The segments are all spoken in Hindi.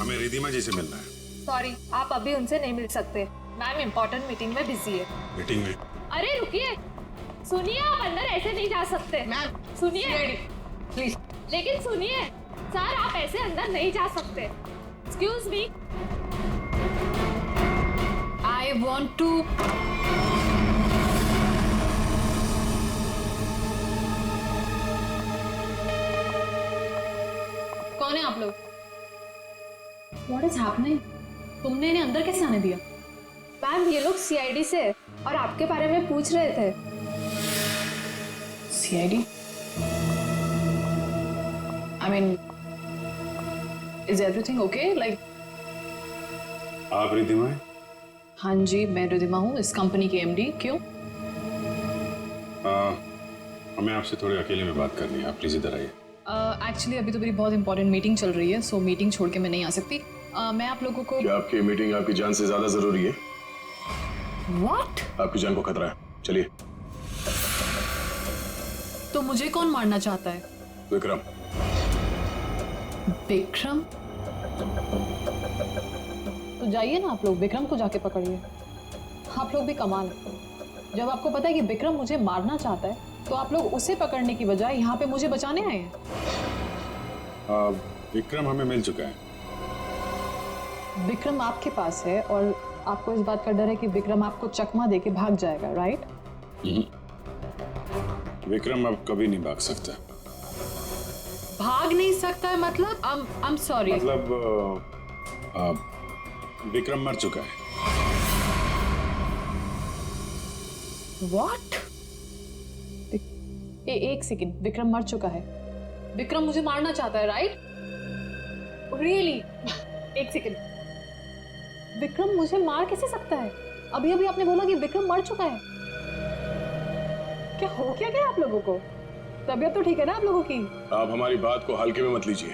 हमें रिधिमा जी से मिलना है। सॉरी, आप अभी उनसे नहीं मिल सकते। मैम इम्पोर्टेंट मीटिंग में बिजी है। मीटिंग में? अरे रुकिए, सुनिए, आप अंदर ऐसे नहीं जा सकते। मैम सुनिए प्लीज। लेकिन सुनिए सर, आप ऐसे अंदर नहीं जा सकते। Excuse me, I want to. कौन है आप लोग? What is happening? तुमने इन्हें अंदर कैसे आने दिया? मैम ये लोग सीआईडी से और आपके बारे में पूछ रहे थे। CID? I mean, is everything okay? Like, आप रिधिमा हैं? हाँ जी, मैं रिधिमा हूँ, इस कंपनी की एमडी। क्यों? हमें आपसे थोड़े अकेले में बात करनी है, आप प्लीज इधर आइए। एक्चुअली अभी तो मेरी बहुत इंपॉर्टेंट मीटिंग चल रही है, सो मीटिंग छोड़ के मैं नहीं आ सकती। मैं आप लोगों को। क्या आपकी मीटिंग आपकी जान से ज्यादा जरूरी है? What? आपकी जान को खतरा है, चलिए। तो मुझे कौन मारना चाहता है? विक्रम। विक्रम? तो जाइए ना आप लोग, विक्रम को जाके पकड़िए। आप लोग भी कमाल है, जब आपको पता है कि विक्रम मुझे मारना चाहता है तो आप लोग उसे पकड़ने की बजाय यहाँ पे मुझे बचाने आए हैं। विक्रम हमें मिल चुका है। विक्रम आपके पास है और आपको इस बात का डर है कि विक्रम आपको चकमा देके भाग जाएगा, राइट? विक्रम अब कभी नहीं भाग सकता। भाग नहीं सकता है मतलब? I am sorry. मतलब विक्रम मर चुका है। What? एक सेकंड, विक्रम मर चुका है? विक्रम मुझे मारना चाहता है, राइट? रियली? एक सेकंड, विक्रम मुझे मार कैसे सकता है? अभी अभी आपने बोला कि विक्रम मर चुका है। क्या हो क्या आप लोगों को? तबीयत तो ठीक है ना आप लोगों की? आप हमारी बात को हल्के में मत लीजिए।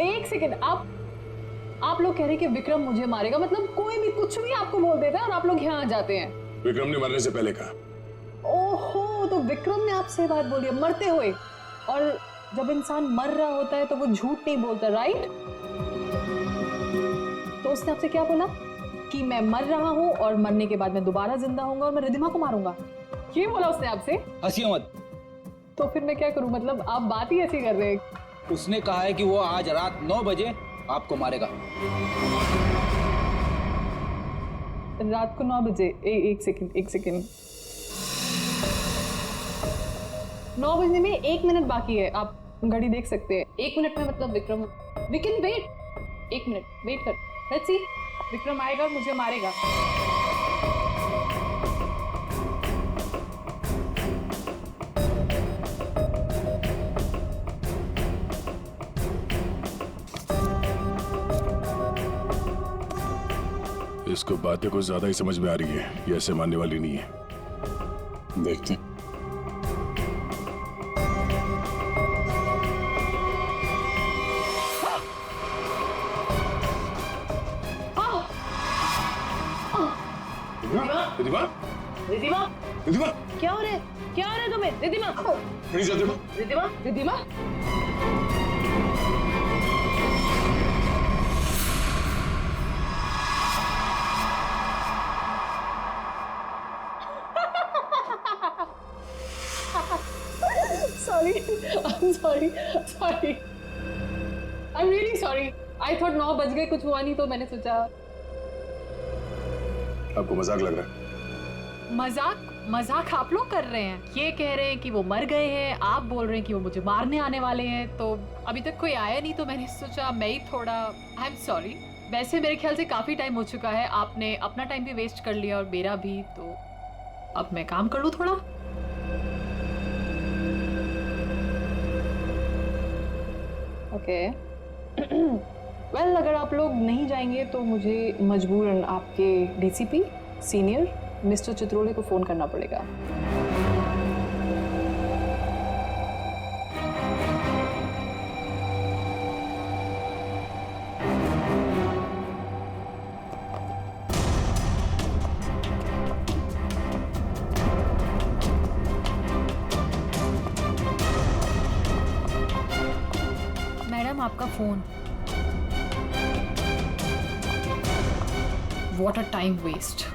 एक सेकंड, आप लोग कह रहे हैं कि विक्रम मुझे मारेगा, मतलब कोई भी कुछ भी आपको बोल देता है और आप लोग यहाँ आ जाते हैं। विक्रम ने मरने से पहले कहा। ओहो, तो विक्रम ने आपसे बात बोली है मरते हुए। और जब इंसान मर रहा होता है तो वो झूठ नहीं बोलता, राइट? तो उसने आपसे क्या बोला? कि मैं मर रहा हूँ और मरने के बाद मैं दोबारा जिंदा होऊंगा और मैं रिधिमा को मारूंगा, ये बोला उसने आपसे? हंसिए मत। तो फिर मैं क्या करूं? मतलब आप बात ही ऐसी कर रहे हैं। उसने कहा है कि वो आज रात 9 बजे आपको मारेगा। रात को 9 बजे? एक सेकंड। 9 बजने में 1 मिनट बाकी है, आप घड़ी देख सकते हैं। 1 मिनट में मतलब Vikram, we can wait. 1 minute wait कर, लेट्स सी। विक्रम आएगा और मुझे मारेगा। इसको बातें कुछ ज्यादा ही समझ में आ रही है, ये ऐसे मानने वाली नहीं है। देखते हैं। रिधिमा? रिधिमा? रिधिमा? क्या हो रहा है? क्या हो रहा है तुम्हें? Ridhima? Ridhima? sorry. I'm really sorry. I thought 9 बज गए, कुछ हुआ नहीं तो मैंने सोचा। आपको मजाक लग रहा है? मजाक आप लोग कर रहे हैं। ये कह रहे हैं कि वो मर गए हैं, आप बोल रहे हैं कि वो मुझे मारने आने वाले हैं। तो अभी तक कोई आया नहीं तो मैंने सोचा मैं ही थोड़ा। I am sorry. वैसे मेरे ख्याल से काफी टाइम हो चुका है, आपने अपना टाइम भी वेस्ट कर लिया और मेरा भी, तो अब मैं काम कर लूं थोड़ा। ओके वेल, अगर आप लोग नहीं जाएंगे तो मुझे मजबूरन आपके डीसीपी सीनियर मिस्टर चित्रोले को फोन करना पड़ेगा। मैडम आपका phone. What a time waste.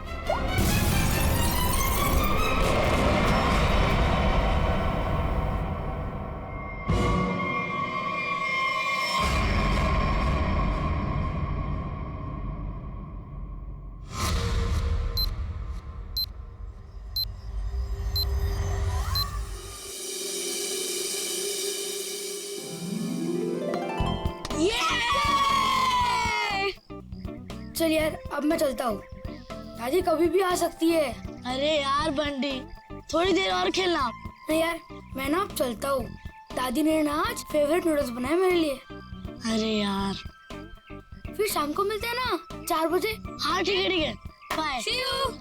चल यार, अब मैं चलता हूँ। दादी कभी भी आ सकती है। अरे यार बंटी, थोड़ी देर और खेलना। नहीं यार, मैं ना अब चलता हूँ। दादी ने ना आज फेवरेट नूडल्स बनाए मेरे लिए। अरे यार, फिर शाम को मिलते हैं ना 4 बजे। हाँ ठीक है, बाय। See you.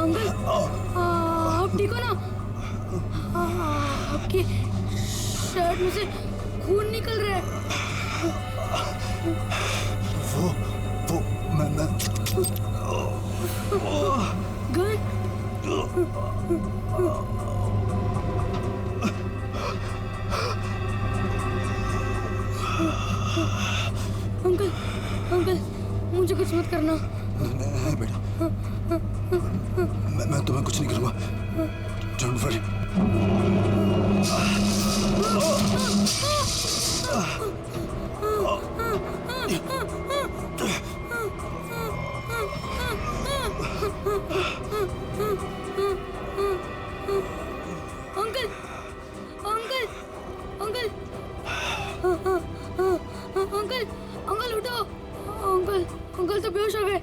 अंकल, आप ठीक हो ना? आपकी शर्ट में से खून निकल रहा है। वो मैं गन? अंकल, अंकल, मुझे कुछ मत करना। नहीं बेटा, मैं तुम्हें कुछ नहीं करूंगा। Don't worry. Uncle, uncle, uncle, uncle, uncle उठो। अंकल, अंकल तो बेहोश हो गए।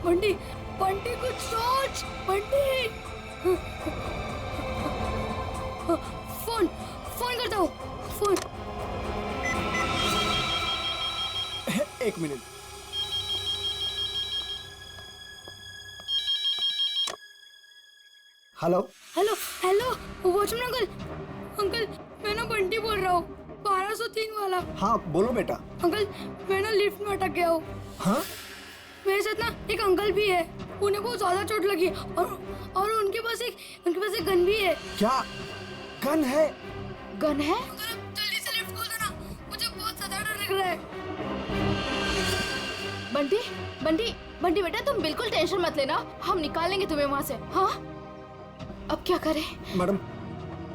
बंटी, बंटी कुछ सोच। बंटी, फोन फोन करता हूँ। फोन। एक minute. Hello hello, hello, watchman uncle. Uncle, मैं ना बंटी बोल रहा हूँ, 1203 वाला। हाँ बोलो बेटा। अंकल, मैं ना लिफ्ट में अटक गया हूँ। हाँ मेरे साथ ना एक अंकल भी है। उन्हें बहुत ज्यादा चोट लगी है और उनके पास एक गन भी है। क्या गन है? गन है? अंकल, जल्दी से लिफ्ट खोल दो ना, मुझे बहुत ज्यादा डर लग रहा है। बंटी, बंटी, बंटी बेटा, तुम बिल्कुल टेंशन मत लेना, हम निकाल लेंगे तुम्हें वहां से। हाँ, अब क्या करें? मैडम,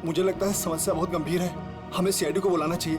मुझे लगता है समस्या बहुत गंभीर है। हमें सीआईडी को बुलाना चाहिए।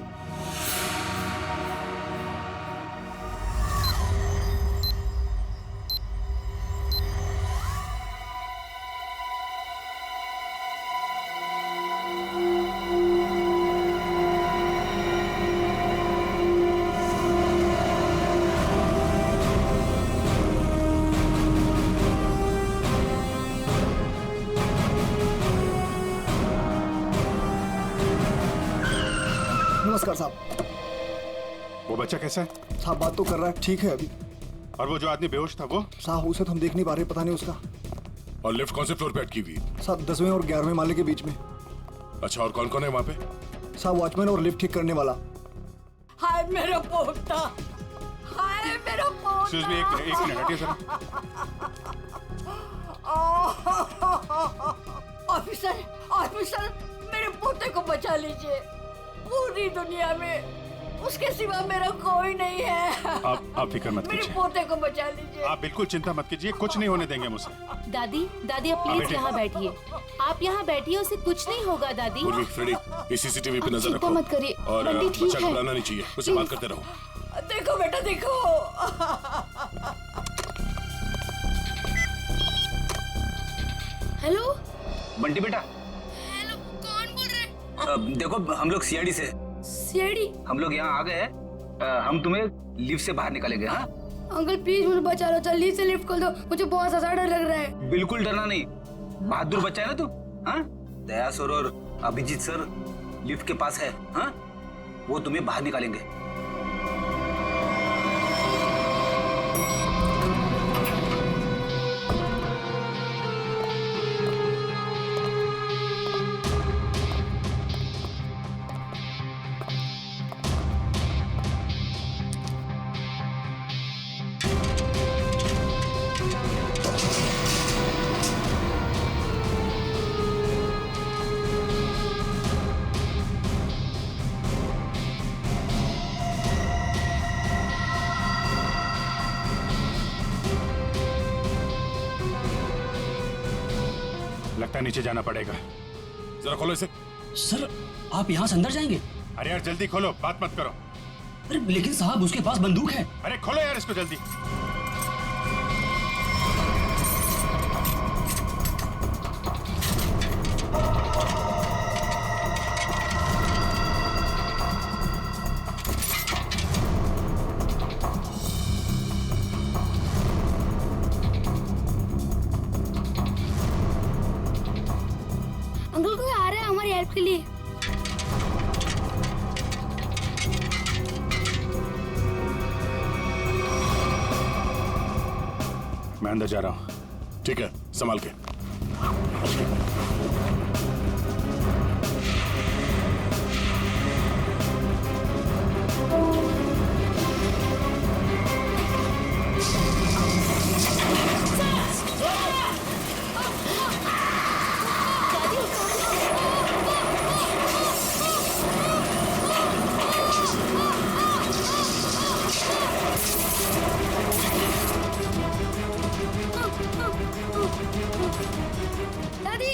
नमस्कार साहब। वो बच्चा कैसा है? साहब बात तो कर रहा है, ठीक है अभी। और वो जो आदमी बेहोश था वो? साहब उसे तो हम देख नहीं पा रहे, पता नहीं उसका। और लिफ्ट कौन से फ्लोर पे अटकी हुई है? साहब 10वें और 11वें माले के बीच में। अच्छा, और कौन कौन है वहाँ पे? साहब वॉचमैन और लिफ्ट ठीक करने वाला। हाय मेरा पोता, हाय मेरा पोता। एक्सक्यूज मी, एक मिनट हटिए जरा। ऑफिसर, ऑफिसर, मेरे पोते को बचा लीजिए। पूरी दुनिया में उसके सिवा मेरा कोई नहीं है। आप फिक्र मत मेरे कीजिए, पोते को बचा लीजिए। आप बिल्कुल चिंता मत कीजिए, कुछ नहीं होने देंगे मुझसे। दादी, दादी आप प्लीज बेटे। यहाँ बैठिए। आप यहाँ बैठिए, उसे कुछ नहीं होगा दादी। पूर्वी, फ्रेडी, इस सीसीटीवी पे नजर चिंता रखो। मत करिए, और बंटी ठीक बच्चा है। घबराना नहीं चाहिए, उसे बात करते रहो। देखो बेटा, देखो। हेलो, बंटी बेटा, हेलो, कौन बोल रहे? देखो हम लोग सीआईडी से, सीआईडी? हम लोग यहाँ आ गए हैं। हम तुम्हें लिफ्ट से बाहर निकालेंगे। हाँ अंकल प्लीज मुझे बचा लो, जल्दी से लिफ्ट खोल दो, मुझे बहुत ज्यादा डर लग रहा है। बिल्कुल डरना नहीं, बहादुर बच्चा है ना तू। हाँ, दया सर और अभिजीत सर लिफ्ट के पास है। हाँ, वो तुम्हें बाहर निकालेंगे। लगता है नीचे जाना पड़ेगा। जरा खोलो इसे। सर आप यहाँ से अंदर जाएंगे? अरे यार जल्दी खोलो, बात मत करो। अरे लेकिन साहब उसके पास बंदूक है। अरे खोलो यार इसको जल्दी। अंकल कोई आ रहा है हमारी हेल्प के लिए। मैं अंदर जा रहा हूँ। ठीक है, संभाल के। दादी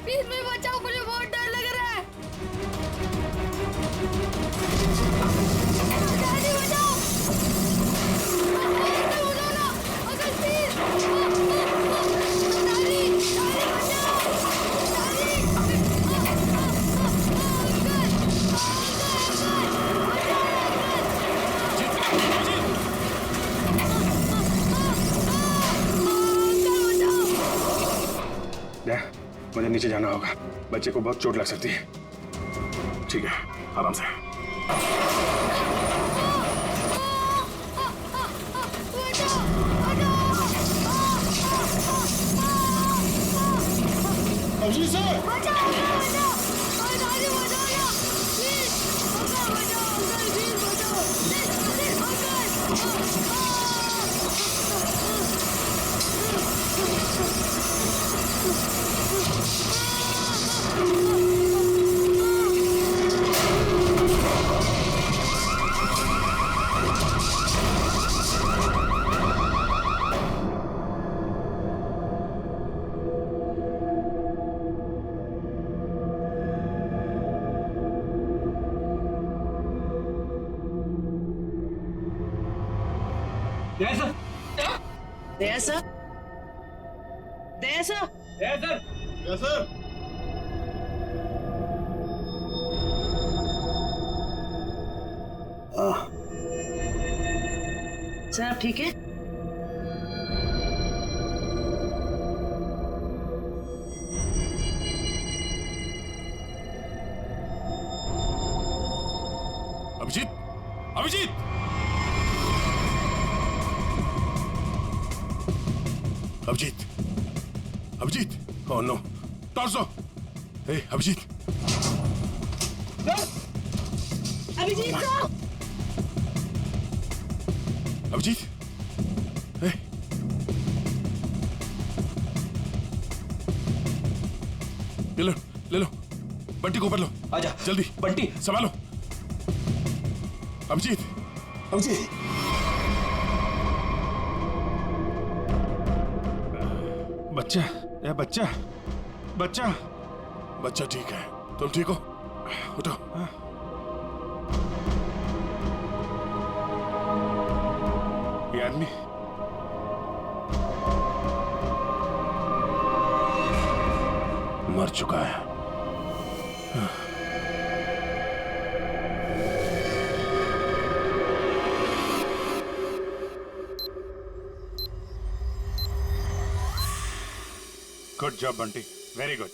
प्लीज मुझे बचाओ, मुझे बहुत डर लग रहा है। दादी बचाओ, अंकल बचाओ ना, अंकल प्लीज। दादी दादी बचाओ, दादी। मुझे नीचे जाना होगा, बच्चे को बहुत चोट लग सकती है। ठीक है, आराम से। अभिजीत सर बचाओ, बचाओ, दादी बचाओ ना प्लीज, अंकल बचाओ, अंकल प्लीज बचाओ, please uncle. Daya sir, Daya sir, Daya sir, Daya sir, Daya sir. Sir आप ठीक है? अभिजीत, अभिजीत, अभिजीत, अभिजीत, ओह नो, टॉर्सो, hey Abhijeet, Abhijeet sir, Abhijeet, hey, ले लो, बंटी को ऊपर लो, आजा जल्दी, बंटी। संभालो, अभिजीत, अभिजीत, बच्चा, ये बच्चा, बच्चा, बच्चा ठीक है, तुम ठीक हो? उठो। ये आदमी मर मर चुका है। Good job Bunty, very good.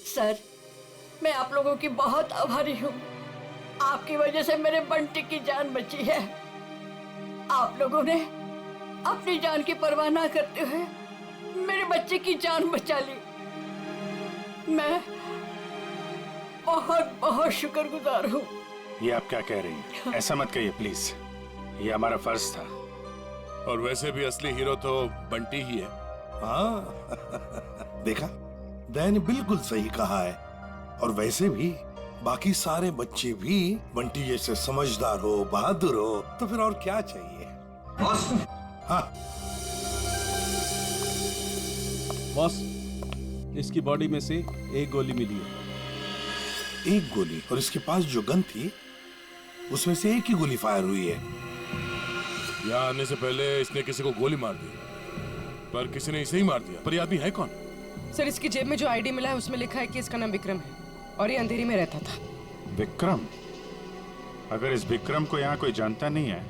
Sir, मैं आप लोगों की बहुत आभारी हूँ। आपकी वजह से मेरे बंटी की जान बची है। आप लोगों ने अपनी जान की परवाह ना करते हुए मेरे बच्चे की जान बचा ली। मैं बहुत बहुत शुक्रगुजार हूँ। ये आप क्या कह रही हैं? ऐसा मत कहिए प्लीज, ये हमारा फर्ज था। और वैसे भी असली हीरो तो बंटी ही है। हाँ देखा, दया ने बिल्कुल सही कहा है। और वैसे भी बाकी सारे बच्चे भी बंटी जैसे समझदार हो, बहादुर हो, तो फिर और क्या चाहिए। बॉस, हाँ बॉस, इसकी बॉडी में से एक गोली मिली है। एक गोली? और इसके पास जो गन थी उसमें से एक ही गोली फायर हुई है। यहाँ आने से पहले इसने किसी को गोली मार दी, पर किसी ने इसे ही मार दिया। पर ये आदमी है कौन? सर, इसकी जेब में जो आईडी मिला है उसमें लिखा है कि इसका नाम विक्रम है और ये अंधेरी में रहता था। विक्रम? अगर इस विक्रम को यहाँ कोई जानता नहीं है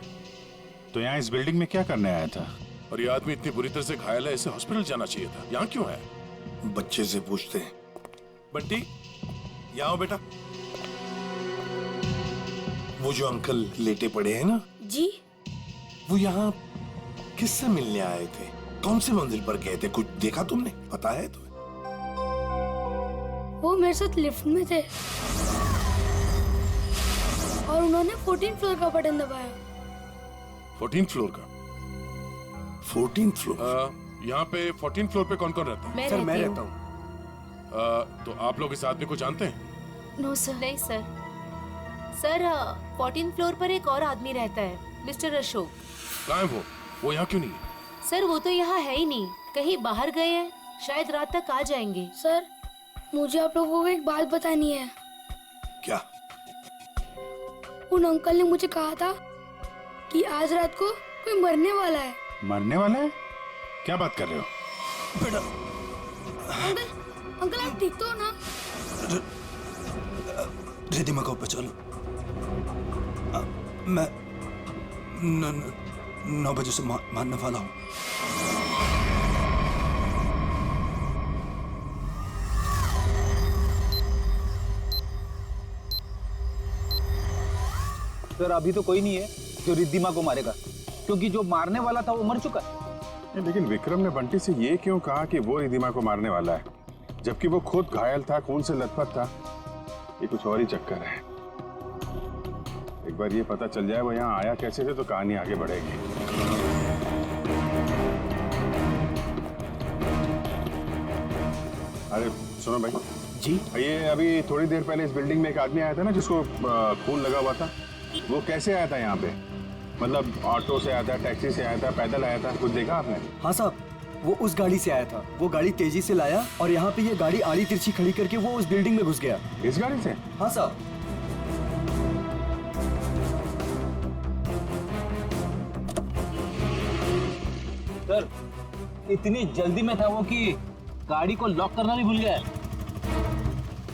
तो यहाँ इस बिल्डिंग में क्या करने आया था? और ये आदमी इतनी बुरी तरह से घायल है, इसे हॉस्पिटल जाना चाहिए था। यहाँ क्यों है? बच्चे से पूछते हैं। बंटी, यहाँ आओ बेटा। वो जो अंकल लेटे पड़े हैं ना जी, वो यहाँ किससे मिलने आए थे? कौन से मंजिल पर गए थे? कुछ देखा तुमने? पता है तुम्हें? वो मेरे साथ लिफ्ट में थे और उन्होंने 14th फ्लोर का बटन दबाया। 14th फ्लोर का? 14th floor? यहाँ पे 14th फ्लोर पे कौन कौन रहता है? सर मैं रहता हूँ। तो आप लोग इस आदमी को जानते हैं? No sir. नहीं सर। सर 14th फ्लोर पर एक और आदमी रहता है, मिस्टर अशोक। कहाँ है वो यहाँ क्यों नहीं है? सर वो तो यहाँ है ही नहीं, कहीं बाहर गए हैं, शायद रात तक आ जाएंगे। सर, मुझे आप लोगों को एक बात बतानी है। क्या? उन अंकल ने मुझे कहा था कि आज रात को कोई मरने वाला है। मरने वाला है? क्या बात कर रहे हो? बेटा, अंकल आप ठीक तो हो ना? रिधिमा को पे चलो। मैं 9 बजे से मारने वाला हूँ। सर अभी तो कोई नहीं है जो रिद्धिमा को मारेगा, क्योंकि जो मारने वाला था वो मर चुका है। लेकिन विक्रम ने बंटी से ये क्यों कहा कि वो रिद्धिमा को मारने वाला है, जबकि वो खुद घायल था, खून से लथपथ था? ये कुछ और ही चक्कर है। एक बार ये पता चल जाए वो यहाँ आया कैसे थे तो कहानी आगे बढ़ेगी। अरे सुनो भाई जी, ये अभी थोड़ी देर पहले इस बिल्डिंग में एक आदमी आया था ना जिसको खून लगा हुआ था, वो कैसे आया था यहाँ पे? मतलब ऑटो से आया था, टैक्सी से आया था, पैदल आया था? कुछ देखा आपने? हाँ साहब, वो उस गाड़ी से आया था। वो गाड़ी तेजी से लाया और यहाँ पे ये गाड़ी आड़ी तिरछी खड़ी करके वो उस बिल्डिंग में घुस गया। इस गाड़ी से? हाँ साहब। सर इतनी जल्दी में था वो कि गाड़ी को लॉक करना भी भूल गया।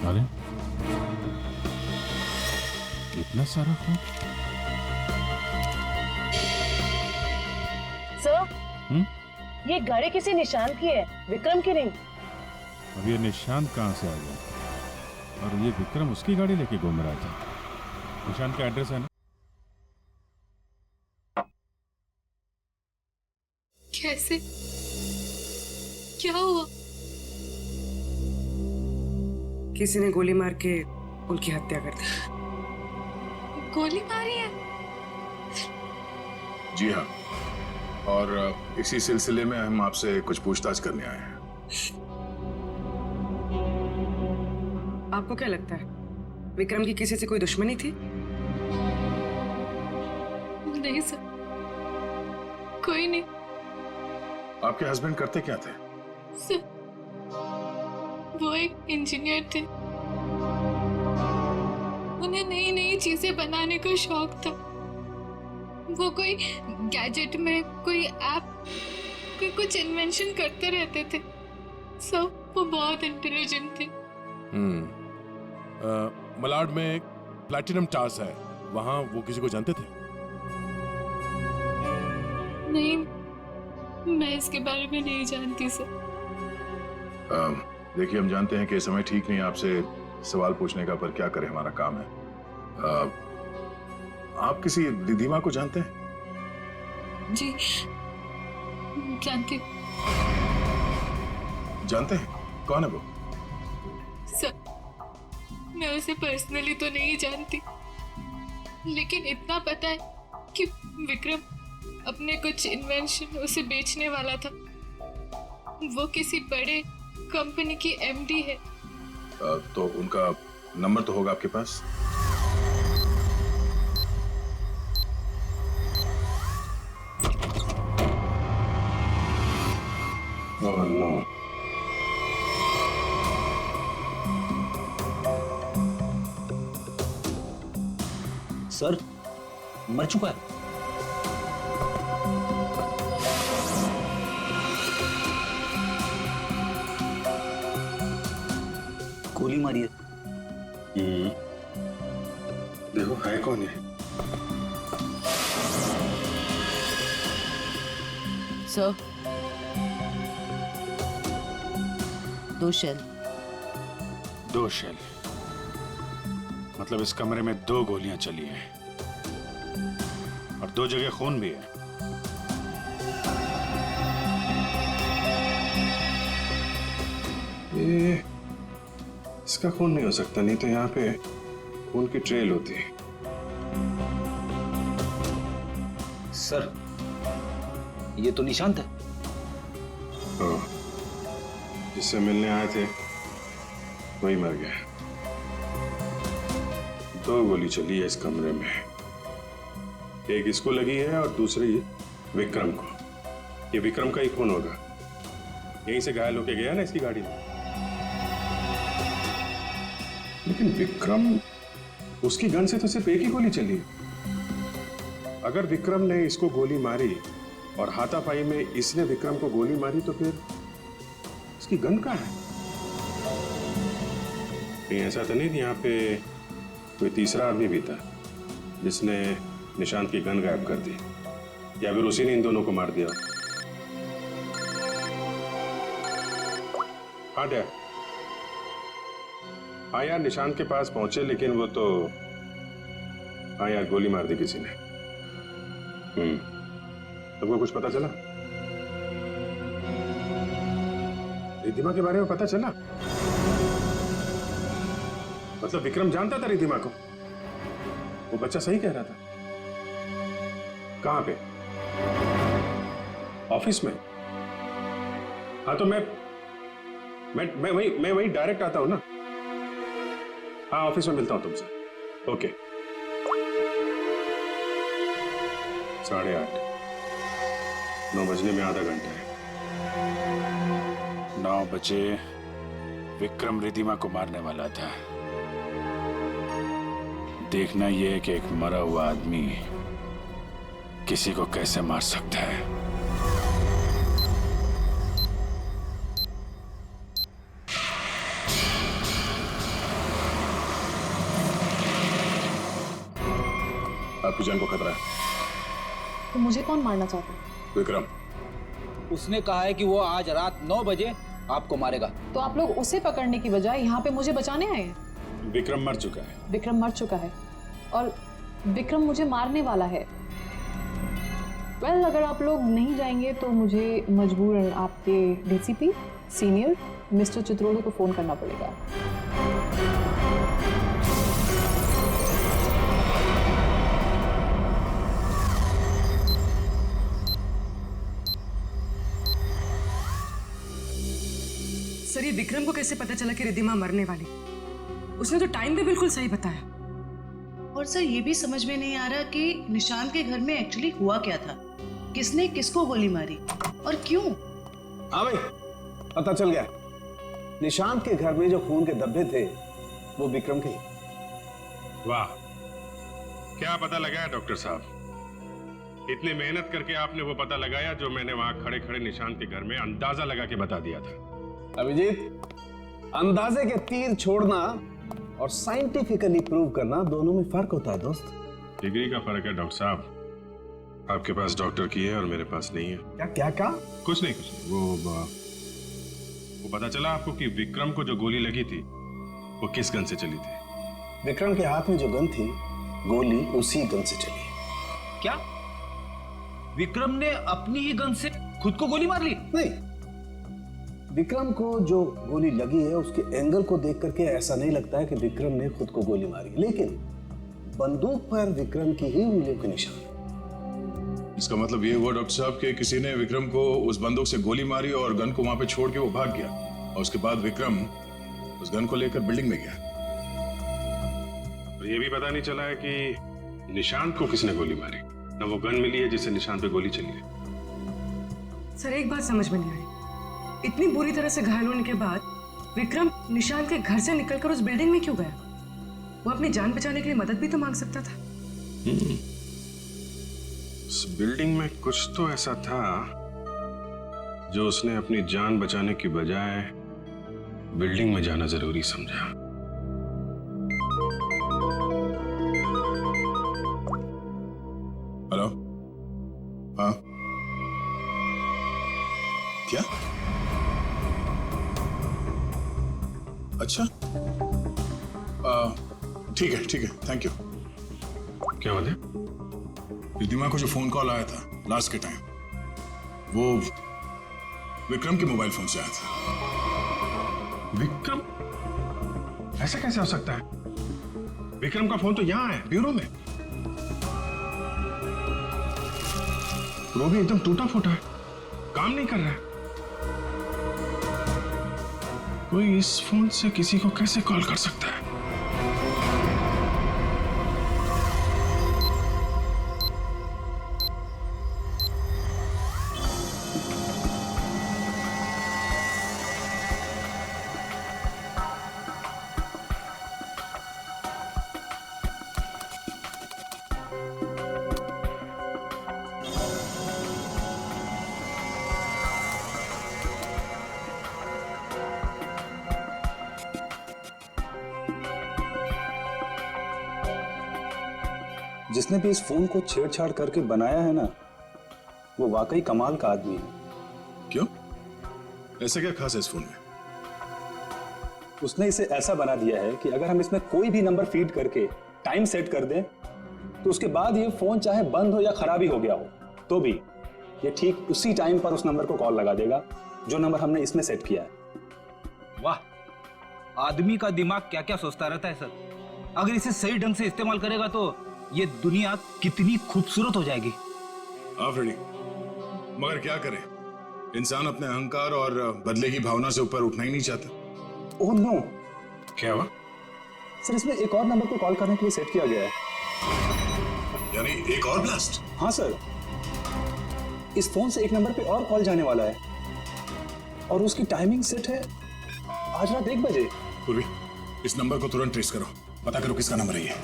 अरे इतना सारा खून? सर, ये गाड़ी किसी निशान की है, विक्रम की नहीं। अब ये निशान कहाँ से आ गया? और ये विक्रम उसकी गाड़ी लेके घूम रहा था। निशान का एड्रेस है ना? कैसे? क्या हुआ? किसी ने गोली मार के उनकी हत्या कर दी। गोली मारी है? जी हाँ, और इसी सिलसिले में हम आपसे कुछ पूछताछ करने आए हैं। आपको क्या लगता है विक्रम की किसी से कोई दुश्मनी थी? नहीं सर, कोई नहीं। आपके हस्बैंड करते क्या थे? सर, वो एक इंजीनियर थे। उन्हें नई नई चीजें बनाने का शौक था। वो कोई गैजेट में कोई ऐप, कोई कुछ इन्वेंशन करते रहते थे। सर, वो बहुत इंटेलिजेंट थे। मलाड में एक प्लैटिनम टावर्स है, वहां वो किसी को जानते थे? नहीं, मैं इसके बारे में नहीं जानती सर। देखिए, हम जानते हैं कि इस समय ठीक नहीं है आपसे सवाल पूछने का, पर क्या करें, हमारा काम है। आप किसी रिधिमा को जानते हैं? जी जानती। जानते हैं? कौन है वो? सर, मैं उसे पर्सनली तो नहीं जानती, लेकिन इतना पता है कि विक्रम अपने कुछ इन्वेंशन उसे बेचने वाला था। वो किसी बड़े कंपनी की एमडी है। तो उनका नंबर तो होगा आपके पास? Oh no. सर मर चुका है। गोली मारी है। देखो है कौन है? Sir, 2 shell. 2 शेल? मतलब इस कमरे में 2 गोलियां चली हैं और 2 जगह खून भी है। ये इसका खून नहीं हो सकता, नहीं तो यहाँ पे खून की ट्रेल होती है। सर ये तो निशांत है। जिससे मिलने आए थे वही मर गया। 2 गोली चली है इस कमरे में, एक इसको लगी है और दूसरी विक्रम को। ये विक्रम का ही खून होगा, यहीं से घायल होके गया ना इसकी गाड़ी में। लेकिन विक्रम, उसकी गन से तो सिर्फ एक ही गोली चली। अगर विक्रम ने इसको गोली मारी और हाथापाई में इसने विक्रम को गोली मारी, तो फिर इसकी गन कहाँ है? कहीं ऐसा तो नहीं कि यहाँ पे कोई तीसरा आदमी भी था जिसने निशांत की गन गायब कर दी, या फिर उसी ने इन दोनों को मार दिया? हाँ डैड, हाँ यार, निशांत के पास पहुंचे, लेकिन वो तो, हाँ यार, गोली मार दी किसी ने। तुमको कुछ पता चला? रिधिमा के बारे में पता चला? मतलब विक्रम जानता था रिधिमा को? वो बच्चा सही कह रहा था। कहां पे? ऑफिस में? हाँ तो मैं वही डायरेक्ट आता हूं ना। हाँ, ऑफिस में मिलता हूं तुमसे। ओके। 8:30, 9 बजने में आधा घंटा है। 9 बजे विक्रम रिधिमा को मारने वाला था। देखना यह है कि एक मरा हुआ आदमी किसी को कैसे मार सकता है। आपकी जान को खतरा है। तो मुझे कौन मारना चाहता है? विक्रम। उसने कहा है कि वो आज रात 9 बजे आपको मारेगा। तो आप लोग उसे पकड़ने की बजाय यहाँ पे मुझे बचाने आए हैं? विक्रम मर चुका है। विक्रम मर चुका है और विक्रम मुझे मारने वाला है। वेल, अगर आप लोग नहीं जाएंगे तो मुझे मजबूरन आपके डीसीपी सीनियर मिस्टर चित्रोले को फोन करना पड़ेगा। सर, ये विक्रम को कैसे पता चला कि रिधिमा मरने वाली? उसने तो टाइम भी बिल्कुल सही बताया। और सर, ये भी समझ में नहीं आ रहा कि निशांत के घर में एक्चुअली हुआ क्या था, किसने किसको गोली मारी और क्यों? हाँ भाई, पता चल गया। निशांत के घर में जो खून के धब्बे थे वो विक्रम के। वाह, क्या पता लगाया डॉक्टर साहब? इतनी मेहनत करके आपने वो पता लगाया जो मैंने वहां खड़े खड़े निशांत के घर में अंदाजा लगा के बता दिया था। अभिजीत, अंदाजे के तीर छोड़ना और साइंटिफिकली प्रूव करना दोनों में फर्क होता है दोस्त। डिग्री का फर्क है डॉक्टर साहब। आपके पास डॉक्टर की है और मेरे पास नहीं है। क्या क्या कहा? कुछ नहीं। वो पता चला आपको कि विक्रम को जो गोली लगी थी वो किस गन से चली थी? विक्रम के हाथ में जो गन थी, गोली उसी गन से चली। क्या विक्रम ने अपनी ही गन से खुद को गोली मार ली? नहीं, विक्रम को जो गोली लगी है उसके एंगल को देख करके ऐसा नहीं लगता है कि विक्रम ने खुद को गोली मारी, लेकिन बंदूक पर विक्रम की ही उंगलियों के निशान है। इसका मतलब ये हुआ डॉक्टर साहब कि किसी ने विक्रम को उस बंदूक से गोली मारी और गन को वहां पे छोड़ के वो भाग गया, और उसके बाद विक्रम उस गन को लेकर बिल्डिंग में गया। और ये भी पता नहीं चला है कि निशांत को किसने गोली मारी, ना वो गन मिली है जिससे निशांत पे गोली चली है। सर एक बात समझ में नहीं आई, इतनी बुरी तरह से घायल होने के बाद विक्रम निशांत के घर से निकलकर उस बिल्डिंग में क्यों गया? वो अपनी जान बचाने के लिए मदद भी तो मांग सकता था। उस बिल्डिंग में कुछ तो ऐसा था जो उसने अपनी जान बचाने की बजाय बिल्डिंग में जाना जरूरी समझा। हेलो, हाँ क्या? अच्छा, ठीक है, थैंक यू। क्या बात है? रिद्धिमा को जो फोन कॉल आया था लास्ट के टाइम, वो विक्रम के मोबाइल फोन से आया था। विक्रम? ऐसा कैसे हो सकता है? विक्रम का फोन तो यहाँ है, ब्यूरो में। वो भी एकदम टूटा फूटा है, काम नहीं कर रहा है। कोई इस फोन से किसी को कैसे कॉल कर सकता है? जिसने भी इस फोन को छेड़छाड़ करके बनाया है ना, वो वाकई कमाल का आदमी है। क्यों? ऐसा क्या खास है इस फोन में? उसने इसे ऐसा बना दिया है कि अगर हम इसमें कोई भी नंबर फीड करके टाइम सेट कर दें, तो उसके बाद ये फोन चाहे बंद हो या खराबी हो गया हो, तो भी ये ठीक उसी टाइम पर उस नंबर को कॉल लगा देगा जो नंबर हमने इसमें सेट किया है। वाह, आदमी का दिमाग क्या क्या सोचता रहता है सर। अगर इसे सही ढंग से इस्तेमाल करेगा तो ये दुनिया कितनी खूबसूरत हो जाएगी। फ्रेडी, मगर क्या करें, इंसान अपने अहंकार और बदले की भावना से ऊपर उठना ही नहीं चाहता। Oh no. क्या हुआ? सर इसमें एक और नंबर को कॉल करने के लिए सेट किया गया है। यानी एक और ब्लास्ट? हाँ सर, इस फोन से एक नंबर पे और कॉल जाने वाला है और उसकी टाइमिंग सेट है आज रात 1 बजे। पूर्वी, इस नंबर को तुरंत ट्रेस करो, पता करो किसका नंबर है ये।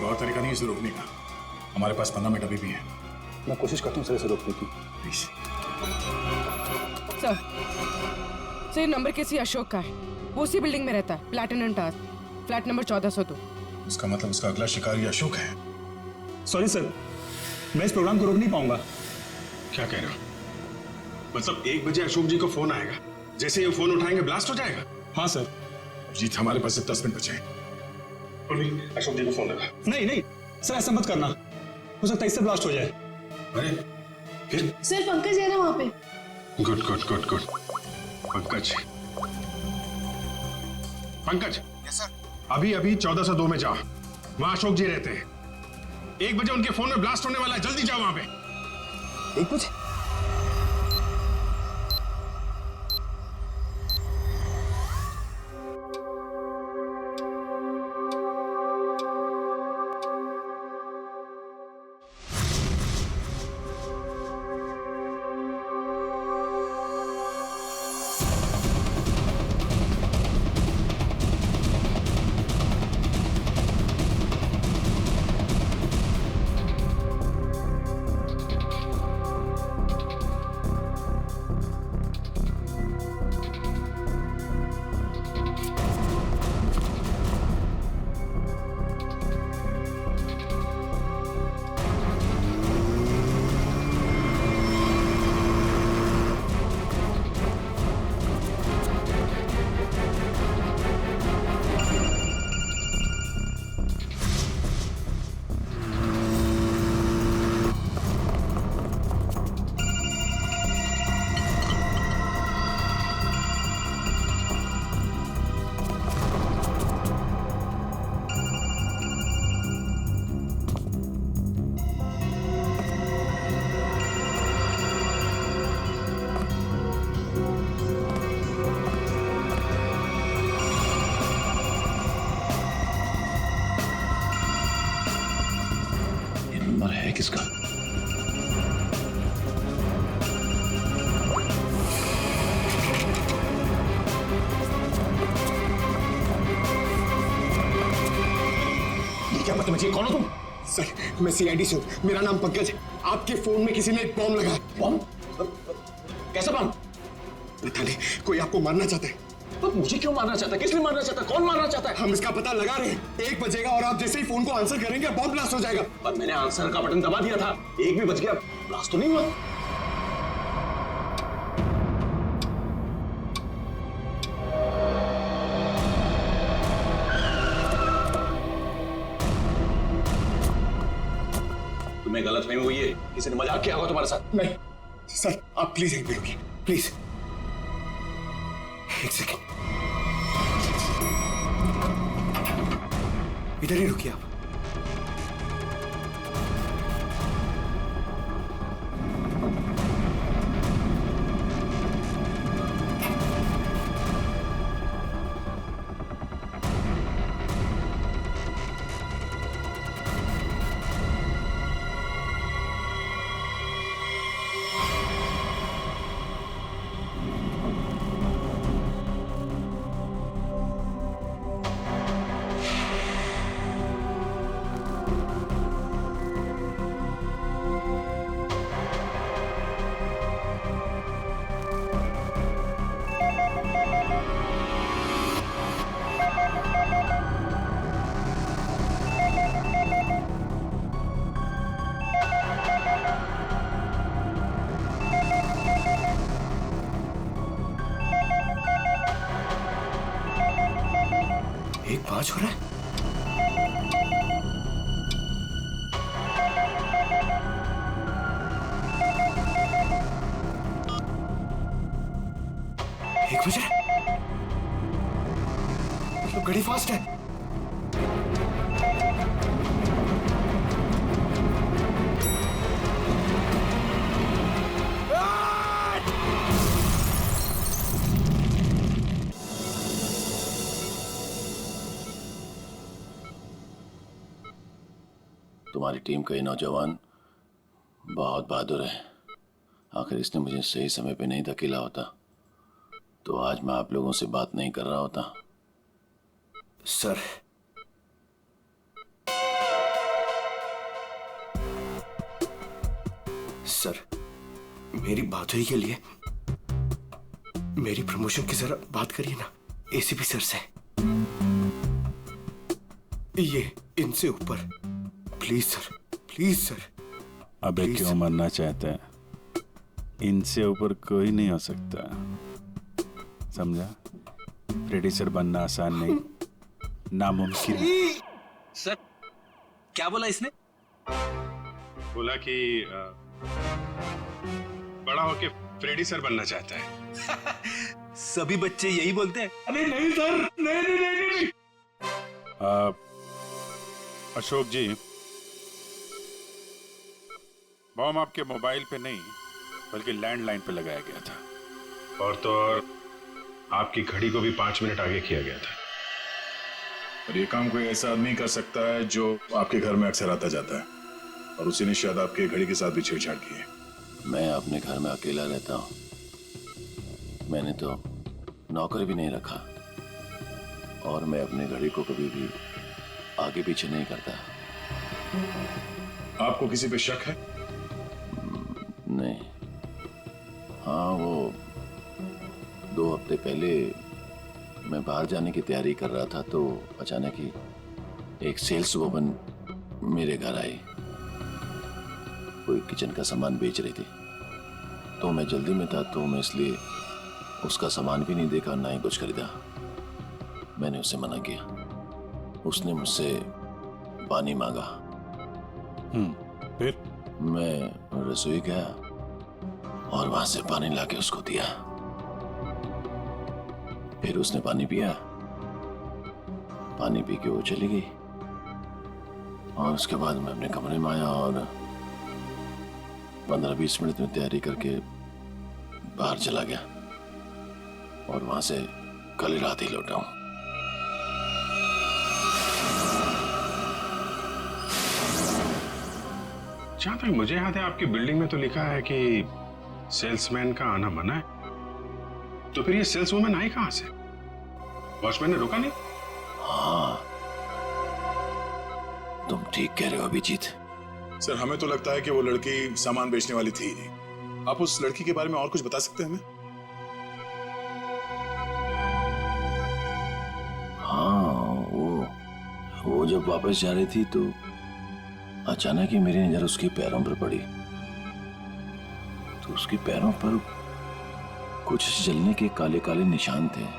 और तरीका नहीं इसे रोकने का। हमारे पास 15 मिनट अभी भी है। मैं कोशिश करता हूँ सर इसे रोकने की। प्लीज। सर नंबर किसी अशोक का है, वो उसी बिल्डिंग में रहता है, प्लैटिनम टावर, फ्लैट नंबर 1402। इसका मतलब उसका अगला शिकारी अशोक है। सॉरी सर, मैं इस प्रोग्राम को रोक नहीं पाऊंगा। क्या कह रहे हो? मतलब 1 बजे अशोक जी को फोन आएगा, जैसे ये फोन उठाएंगे ब्लास्ट हो जाएगा? हाँ सर। जीत, हमारे पास सिर्फ 10 मिनट बचे हैं। अशोक जी को फोन लगा। नहीं नहीं सर, ऐसा मत करना, हो सकता है इससे ब्लास्ट हो जाए। अरे फिर? सर पंकज है ना वहाँ पे। Good good good good. Pankaj, Pankaj. Yes sir. अभी 1402 में जाओ, वहां अशोक जी रहते हैं। 1 बजे उनके फोन में ब्लास्ट होने वाला है, जल्दी जाओ वहां पे। 1 बजे? जी, कौन हो तुम? सर, मैं सीआईडी से हूँ। मेरा नाम पंकज है। आपके फोन में किसी ने एक बॉम्ब लगाया। बॉम्ब? कैसा बॉम्ब? पता नहीं, कोई आपको मारना चाहता है। तो मुझे क्यों मारना चाहता है? किस लिए मारना चाहता है? कौन मारना चाहता है? हम इसका पता लगा रहे हैं। 1 बजेगा और आप जैसे ही फोन को आंसर करेंगे बॉम्ब ब्लास्ट हो जाएगा। पर मैंने आंसर का बटन दबा दिया था। 1 भी बज गया, ब्लास्ट तो नहीं हुआ। तुम्हें गलतफहमी हुई है, किसी ने मजाक किया होगा तुम्हारे साथ। नहीं सर, आप प्लीज यहीं पे रुकिए, प्लीज। 1 सेकेंड, इधर ही रुकिए आप। एक 5 हो रहा है। एक बज रहा है, मतलब घड़ी फास्ट है। तुम्हारी टीम का ये नौजवान बहुत बहादुर है। आखिर इसने मुझे सही समय पे नहीं धकेला होता तो आज मैं आप लोगों से बात नहीं कर रहा होता। सर, सर, मेरी बात के लिए मेरी प्रमोशन की जरा बात करिए ना एसीपी सर से। ये इनसे ऊपर, प्लीज सर, प्लीज सर। अबे क्यों मरना चाहते हैं? इनसे ऊपर कोई नहीं हो सकता, समझा? प्रोड्यूसर बनना आसान नहीं, नामुमकिन है। सर, क्या बोला इसने? बोला कि बड़ा होके फ्रेडी सर बनना चाहता है। सभी बच्चे यही बोलते हैं। अरे नहीं सर, नहीं नहीं नहीं, नहीं। अशोक जी, बॉम्ब आपके मोबाइल पे नहीं बल्कि लैंडलाइन पे लगाया गया था। और तो और आपकी घड़ी को भी 5 मिनट आगे किया गया था। और ये काम कोई ऐसा आदमी कर सकता है जो आपके घर में अक्सर आता जाता है, और उसी ने शायद आपके घड़ी के साथ भी छेड़छाड़ की है। मैं अपने घर में अकेला रहता हूँ, मैंने तो नौकर भी नहीं रखा, और मैं अपने घड़ी को कभी भी आगे पीछे नहीं करता। आपको किसी पे शक है? नहीं। हाँ, वो 2 हफ्ते पहले मैं बाहर जाने की तैयारी कर रहा था तो अचानक ही एक सेल्स वुमन मेरे घर आई। कोई किचन का सामान बेच रही थी, तो मैं जल्दी में था तो मैं इसलिए उसका सामान भी नहीं देखा, ना ही कुछ खरीदा। मैंने उसे मना किया। उसने मुझसे पानी मांगा। फिर मैं रसोई गया और वहां से पानी लाके उसको दिया। फिर उसने पानी पिया, पानी पी के वो चली गई। और उसके बाद मैं अपने कमरे में आया और 15-20 मिनट में तैयारी करके बाहर चला गया, और वहां से कल रात ही लौटा हूं। जहां तक मुझे याद है आपकी बिल्डिंग में तो लिखा है कि सेल्समैन का आना मना है, तो फिर ये सेल्सवुमन आई कहां से? वॉचमैन ने रोका नहीं? हाँ, तुम ठीक कह रहे हो अभिजीत। सर हमें तो लगता है कि वो लड़की सामान बेचने वाली थी ही नहीं। आप उस लड़की के बारे में और कुछ बता सकते हैं हमें? हाँ, वो जब वापस जा रही थी तो अचानक ही मेरी नजर उसके पैरों पर पड़ी, तो उसके पैरों पर कुछ जलने के काले काले निशान थे।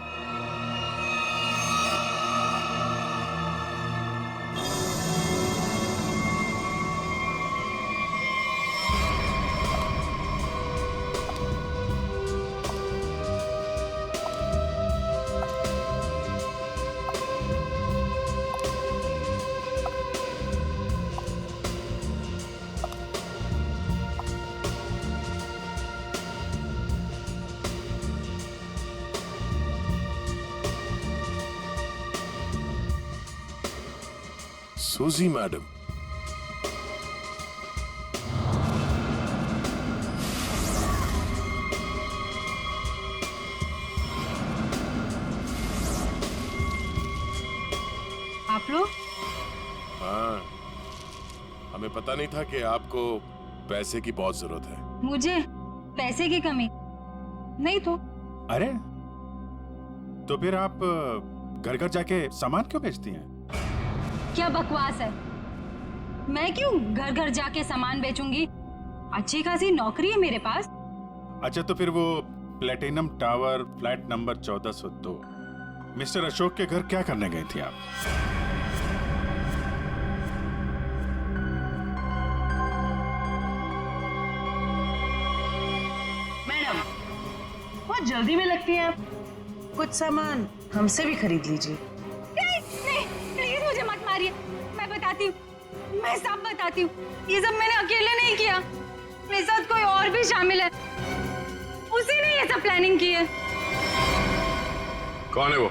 सूजी मैडम, आप लोग? हाँ, हमें पता नहीं था कि आपको पैसे की बहुत जरूरत है। मुझे पैसे की कमी नहीं तो। अरे तो फिर आप घर घर जाके सामान क्यों बेचती हैं? क्या बकवास है, मैं क्यों घर घर जाके सामान बेचूंगी? अच्छी खासी नौकरी है मेरे पास। अच्छा तो फिर वो platinum tower flat number 1402 mister Ashok के घर क्या करने गई थी आप? मैडम, बहुत जल्दी में लगती हैं आप। कुछ सामान हमसे भी खरीद लीजिए। नहीं, प्लीज मुझे मत मारिए। मैं बताती हूँ, मैं सब बताती हूँ। ये सब मैंने अकेले नहीं किया, मेरे साथ कोई और भी शामिल है। उसी ने ये सब प्लानिंग की है। कौन है वो?